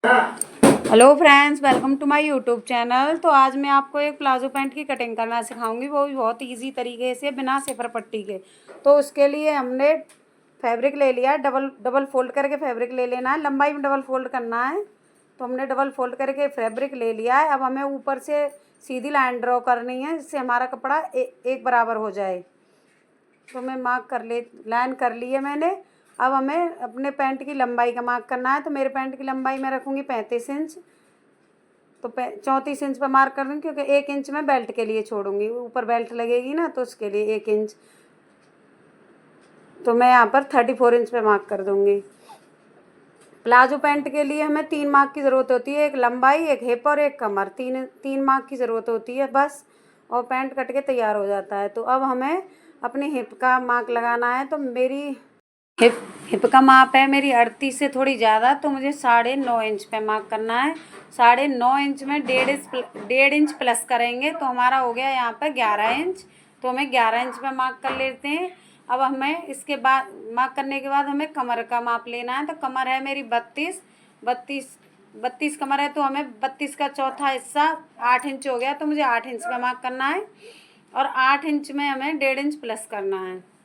Hello friends, welcome to my YouTube channel. तो आज मैं आपको एक प्लाजो पैंट की कटिंग करना सिखाऊंगी, वो भी बहुत इजी तरीके से बिना सिफर पट्टी के। तो उसके लिए हमने फैब्रिक ले लिया है, डबल फोल्ड करके फैब्रिक ले लेना है, लंबाई में डबल फोल्ड करना है। तो हमने डबल फोल्ड करके फैब्रिक ले लिया है। अब हमें ऊपर से सीधी लाइन ड्रॉ करनी है, जिससे हमारा कपड़ा एक बराबर हो जाए। तो मैं लाइन कर ली है मैंने। अब हमें अपने पैंट की लंबाई का मार्क करना है। तो मेरे पैंट की लंबाई मैं रखूँगी 35 इंच। तो 34 इंच पर मार्क कर दूँगी, क्योंकि 1 इंच मैं बेल्ट के लिए छोड़ूंगी, ऊपर बेल्ट लगेगी ना, तो उसके लिए 1 इंच। तो मैं यहाँ पर 34 इंच पे मार्क कर दूँगी। प्लाजो पैंट के लिए हमें 3 मार्क की ज़रूरत होती है, एक लंबाई, एक हिप और एक कमर। तीन मार्क की ज़रूरत होती है बस, और पैंट कट के तैयार हो जाता है। तो अब हमें अपनी हिप का मार्क लगाना है। तो मेरी हिप का माप है मेरी 38 से थोड़ी ज़्यादा, तो मुझे 9.5 इंच पे मार्क करना है। 9.5 इंच में 1.5 इंच प्लस करेंगे, तो हमारा हो गया यहाँ पे 11 इंच। तो हमें 11 इंच पे मार्क कर लेते हैं। अब हमें इसके बाद मार्क करने के बाद हमें कमर का माप लेना है। तो कमर है मेरी 32 कमर है, तो हमें 32 का चौथा हिस्सा 8 इंच हो गया, तो मुझे 8 इंच पे मार्क करना है। और 8 इंच में हमें 1.5 इंच प्लस करना है।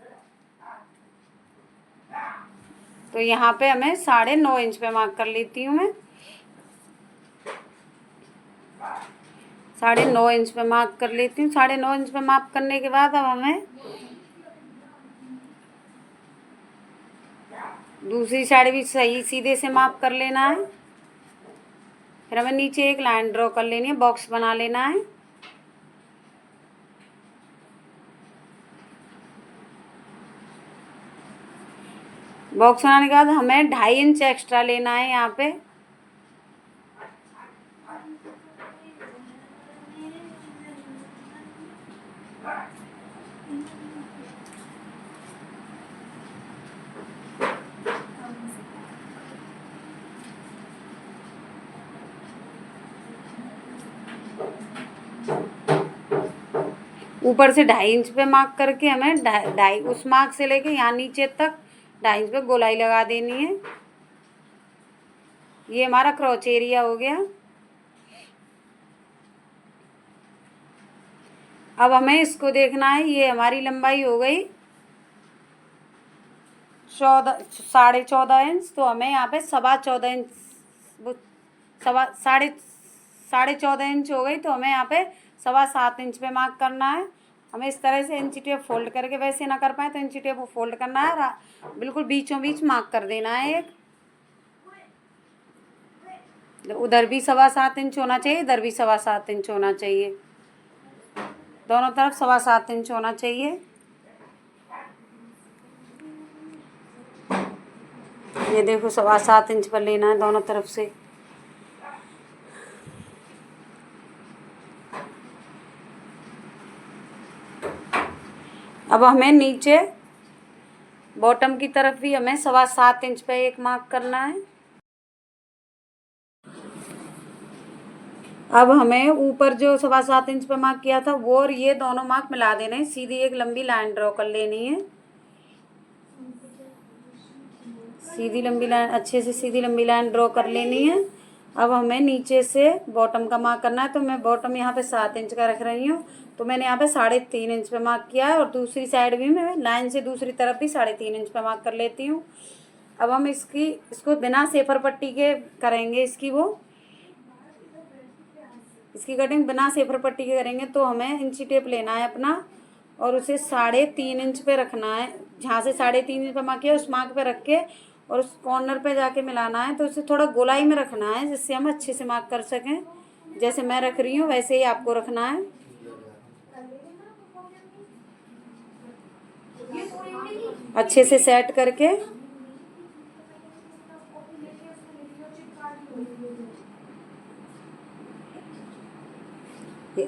तो यहाँ पे हमें 9.5 इंच पे मार्क कर लेती हूँ मैं। 9.5 इंच पे मार्क कर लेती हूँ। 9.5 इंच पे मार्क करने के बाद अब हमें दूसरी साइड भी सही सीधे से मार्क कर लेना है। फिर हमें नीचे एक लाइन ड्रॉ कर लेनी है, बॉक्स बना लेना है। बॉक्स बनाने के बाद हमें 2.5 इंच एक्स्ट्रा लेना है यहाँ पे। ऊपर से 2.5 इंच पे मार्क करके हमें ढाई उस मार्क से लेके यहाँ नीचे तक 2.5 इंच पे गोलाई लगा देनी है। ये हमारा क्रॉच एरिया हो गया। अब हमें इसको देखना है, ये हमारी लंबाई हो गई 14.5 इंच। तो हमें यहाँ पे 14.25 इंच, साढ़े 14 इंच हो गई। तो हमें यहाँ पे 7.25 इंच पे मार्क करना है। हमें इस तरह से इंची टेप फोल्ड करके, वैसे ना कर पाए तो इंची टेप को फोल्ड करना है, बिल्कुल बीचों बीच मार्क कर देना है एक। उधर भी 7.25 इंच होना चाहिए, इधर भी 7.25 इंच होना चाहिए, दोनों तरफ 7.25 इंच होना चाहिए। ये देखो 7.25 इंच पर लेना है दोनों तरफ से। अब हमें नीचे बॉटम की तरफ भी हमें 7.25 इंच पे एक मार्क करना है। अब हमें ऊपर जो 7.25 इंच पे मार्क किया था, वो और ये दोनों मार्क मिला देने हैं, सीधी एक लंबी लाइन ड्रॉ कर लेनी है। सीधी लंबी लाइन, अच्छे से सीधी लंबी लाइन ड्रॉ कर लेनी है। अब हमें नीचे से बॉटम का मार्क करना है। तो मैं बॉटम यहाँ पे 7 इंच का रख रही हूँ। तो मैंने यहाँ पे 3.5 इंच पे मार्क किया है, और दूसरी साइड भी मैं लाइन से दूसरी तरफ भी 3.5 इंच पे मार्क कर लेती हूँ। अब हम इसको बिना सेफर पट्टी के करेंगे। इसकी कटिंग बिना सेफर पट्टी के करेंगे। तो हमें इंची टेप लेना है अपना, और उसे 3.5 इंच पे रखना है। जहाँ से 3.5 इंच पे मार्क किया, उस मार्क पे रख के और उस कॉर्नर पे जाके मिलाना है। तो उसे थोड़ा गोलाई में रखना है, जिससे हम अच्छे से मार्क कर सकें। जैसे मैं रख रही हूँ वैसे ही आपको रखना है। अच्छे से सेट करके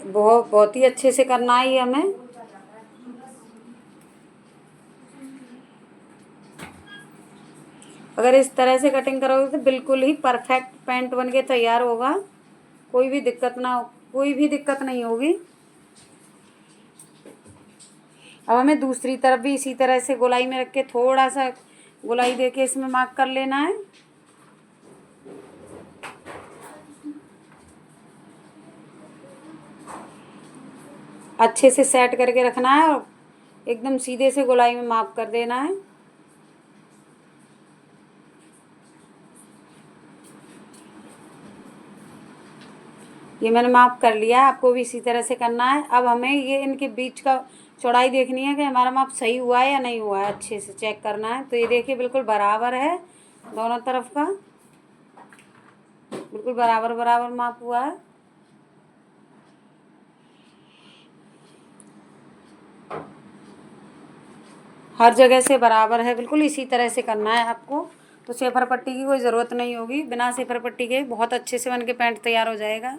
बहुत ही अच्छे से करना है ये हमें। अगर इस तरह से कटिंग करोगे तो बिल्कुल ही परफेक्ट पैंट बन के तैयार होगा, कोई भी दिक्कत नहीं होगी। अब हमें दूसरी तरफ भी इसी तरह से गोलाई में रख के थोड़ा सा गोलाई दे के इसमें मार्क कर लेना है। अच्छे से सेट करके रखना है और एकदम सीधे से गोलाई में माप कर देना है। ये मैंने माप कर लिया है, आपको भी इसी तरह से करना है। अब हमें ये इनके बीच का चौड़ाई देखनी है कि हमारा माप सही हुआ है या नहीं हुआ है, अच्छे से चेक करना है। तो ये देखिए बिल्कुल बराबर है, दोनों तरफ का बिल्कुल बराबर बराबर माप हुआ है। हर जगह से बराबर है, बिल्कुल इसी तरह से करना है आपको। तो सेफर पट्टी की कोई ज़रूरत नहीं होगी, बिना सेफर पट्टी के बहुत अच्छे से बन के पैंट तैयार हो जाएगा।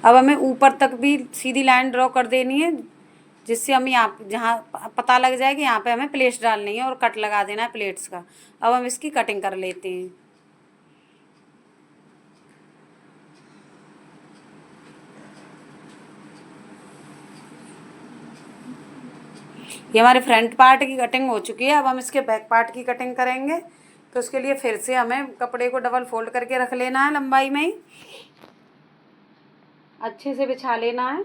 अब हमें ऊपर तक भी सीधी लाइन ड्रॉ कर देनी है, जिससे हम यहाँ जहाँ पता लग जाए कि यहाँ पे हमें प्लेट्स डालनी है और कट लगा देना है प्लेट्स का। अब हम इसकी कटिंग कर लेते हैं। ये हमारे फ्रंट पार्ट की कटिंग हो चुकी है। अब हम इसके बैक पार्ट की कटिंग करेंगे। तो उसके लिए फिर से हमें कपड़े को डबल फोल्ड करके रख लेना है, लंबाई में ही अच्छे से बिछा लेना है,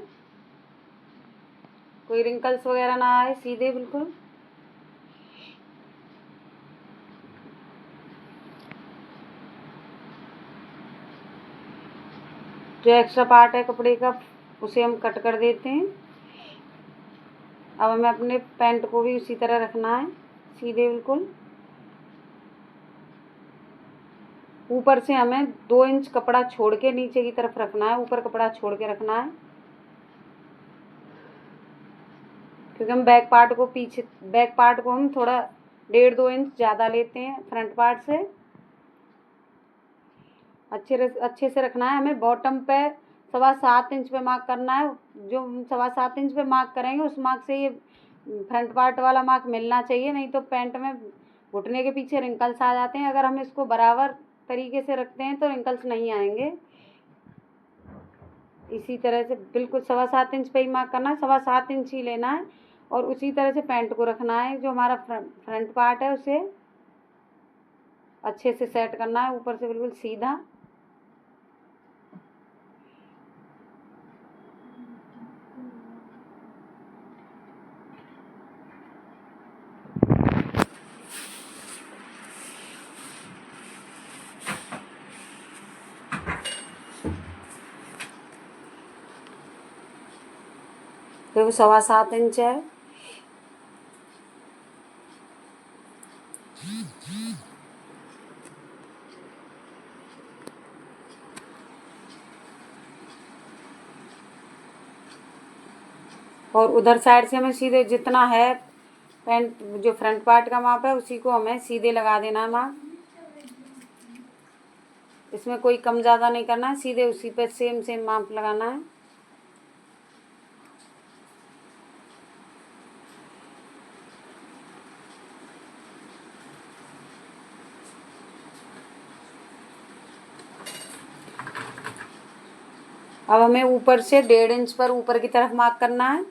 कोई रिंकल्स वगैरह ना आए, सीधे बिल्कुल। जो एक्स्ट्रा पार्ट है कपड़े का उसे हम कट कर देते हैं। अब हमें अपने पैंट को भी उसी तरह रखना है, सीधे बिल्कुल। ऊपर से हमें 2 इंच कपड़ा छोड़ के नीचे की तरफ रखना है, ऊपर कपड़ा छोड़ के रखना है, क्योंकि हम बैक पार्ट को हम थोड़ा 1.5-2 इंच ज़्यादा लेते हैं फ्रंट पार्ट से। अच्छे से रखना है। हमें बॉटम पे 7.25 इंच पे मार्क करना है। जो 7.25 इंच पे मार्क करेंगे उस मार्क से ये फ्रंट पार्ट वाला मार्क मिलना चाहिए, नहीं तो पैंट में घुटने के पीछे रिंकल्स आ जाते हैं। अगर हम इसको बराबर तरीके से रखते हैं तो रिंकल्स नहीं आएंगे। इसी तरह से बिल्कुल 7.25 इंच पे ही मार्क करना है, 7.25 इंच ही लेना है और उसी तरह से पैंट को रखना है। जो हमारा फ्रंट पार्ट है उसे अच्छे से सेट करना है, ऊपर से बिल्कुल सीधा। देखो 7.25 इंच है। और उधर साइड से हमें सीधे जितना है पैंट जो फ्रंट पार्ट का माप है उसी को हमें सीधे लगा देना है माप। इसमें कोई कम ज़्यादा नहीं करना है, सीधे उसी पे सेम सेम माप लगाना है। अब हमें ऊपर से 1.5 इंच पर ऊपर की तरफ मार्क करना है,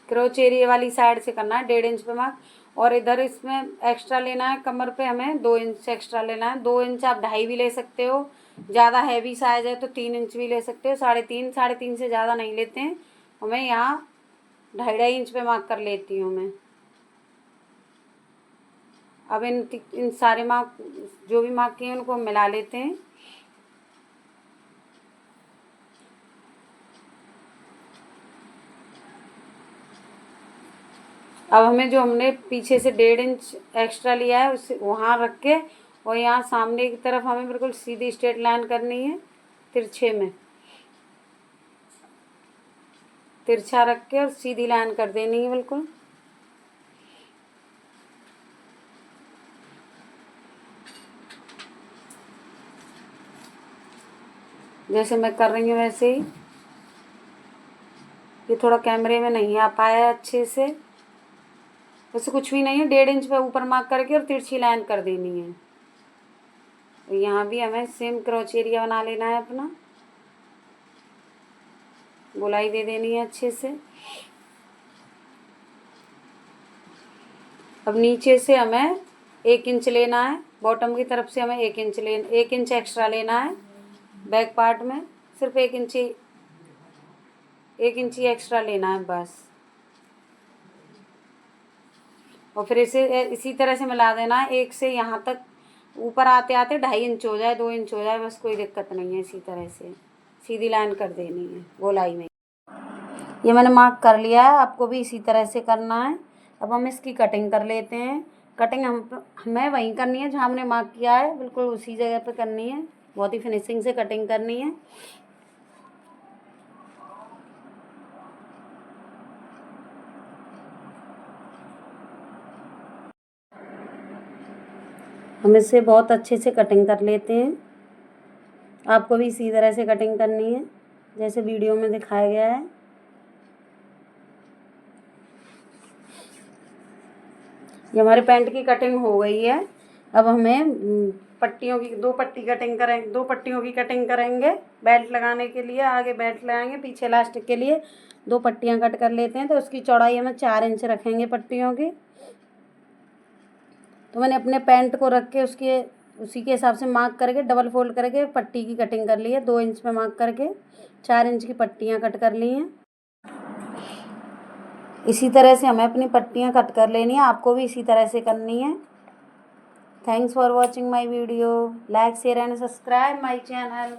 क्रोच एरिया वाली साइड से करना है 1.5 इंच पे मार्क। और इधर इसमें एक्स्ट्रा लेना है, कमर पे हमें 2 इंच एक्स्ट्रा लेना है। 2 इंच आप 2.5 भी ले सकते हो, ज़्यादा हैवी साइज है तो 3 इंच भी ले सकते हो। 3.5 से ज़्यादा नहीं लेते हैं। हमें यहाँ 2.5 इंच पे मार्क कर लेती हूँ मैं। अब इन सारे मार्क जो भी मार्क किए उनको मिला लेते हैं। अब हमें जो हमने पीछे से 1.5 इंच एक्स्ट्रा लिया है उसे वहाँ रख के और यहाँ सामने की तरफ हमें बिल्कुल सीधी स्ट्रेट लाइन करनी है, तिरछे में तिरछा रख के और सीधी लाइन कर देनी है बिल्कुल। जैसे मैं कर रही हूँ वैसे ही। ये थोड़ा कैमरे में नहीं आ पाया अच्छे से, वैसे कुछ भी नहीं है। 1.5 इंच पे ऊपर मार्क करके और तिरछी लाइन कर देनी है। और यहाँ भी हमें सेम क्रॉच एरिया बना लेना है अपना, गोलाई दे देनी है अच्छे से। अब नीचे से हमें 1 इंच लेना है, बॉटम की तरफ से हमें 1 इंच एक्स्ट्रा लेना है। बैक पार्ट में सिर्फ 1 इंची एक्स्ट्रा लेना है बस। और फिर इसे इसी तरह से मिला देना है, एक से यहाँ तक ऊपर आते आते 2.5 इंच हो जाए, 2 इंच हो जाए, बस कोई दिक्कत नहीं है। इसी तरह से सीधी लाइन कर देनी है गोलाई में। ये मैंने मार्क कर लिया है, आपको भी इसी तरह से करना है। अब हम इसकी कटिंग कर लेते हैं। कटिंग हमें वहीं करनी है जहाँ हमने मार्क किया है, बिल्कुल उसी जगह पे करनी है। बहुत ही फिनिशिंग से कटिंग करनी है। हम इससे बहुत अच्छे से कटिंग कर लेते हैं। आपको भी इसी तरह से कटिंग करनी है जैसे वीडियो में दिखाया गया है। ये हमारे पैंट की कटिंग हो गई है। अब हमें पट्टियों की 2 पट्टियों की कटिंग करेंगे बेल्ट लगाने के लिए। आगे बेल्ट लगाएंगे, पीछे इलास्टिक के लिए 2 पट्टियाँ कट कर लेते हैं। तो उसकी चौड़ाई हमें 4 इंच रखेंगे पट्टियों की। तो मैंने अपने पैंट को रख के उसी के हिसाब से मार्क करके डबल फोल्ड करके पट्टी की कटिंग कर ली है। 2 इंच में मार्क करके 4 इंच की पट्टियाँ कट कर ली हैं। इसी तरह से हमें अपनी पट्टियाँ कट कर लेनी है। आपको भी इसी तरह से करनी है। Thanks for watching my video. Like share and subscribe my channel.